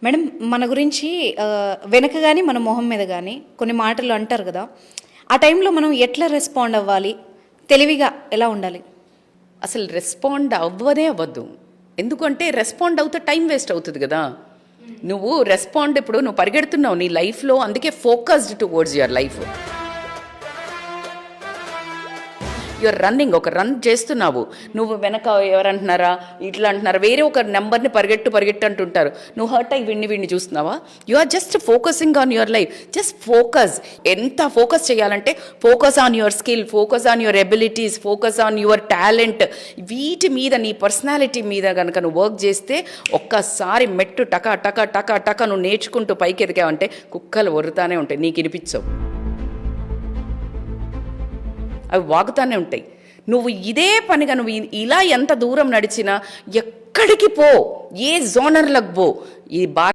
Madam మన గురించి వెనక కానీ మన మొహం మీద కానీ కొన్ని మాటలు అంటారు కదా, ఆ టైంలో మనం ఎట్లా రెస్పాండ్ అవ్వాలి, తెలివిగా ఎలా ఉండాలి? అసలు రెస్పాండ్ అవ్వనే అవ్వద్దు. ఎందుకంటే రెస్పాండ్ అవుతే టైం వేస్ట్ అవుతుంది కదా. నువ్వు రెస్పాండ్ ఇప్పుడు నువ్వు పరిగెడుతున్నావు నీ లైఫ్లో, అందుకే focused towards your life. Your running, ఒక రన్ చేస్తున్నావు, నువ్వు వెనక ఎవరంటున్నారా ఇట్లా అంటున్నారా, వేరే ఒక నెంబర్ని పరిగెట్టు అంటుంటారు, నువ్వు హర్ట్ అయ్యి విన్ని చూస్తున్నావా? You are just focusing on your life. Just focus. ఎంత ఫోకస్ చేయాలంటే focus on your skill, focus on your abilities, focus on your talent. వీటి మీద, నీ పర్సనాలిటీ మీద కనుక నువ్వు వర్క్ చేస్తే ఒక్కసారి మెట్టు టకా టకా టకా టకా నువ్వు నేర్చుకుంటూ పైకి ఎదిగావంటే కుక్కలు ఒరుతానే ఉంటాయి, నీకు వినిపించవు, అవి వాగుతానే ఉంటాయి. నువ్వు ఇదే పనిగా నువ్వు ఇలా ఎంత దూరం నడిచినా, ఎక్కడికి పో, ఏ జోనర్లకు పో, ఈ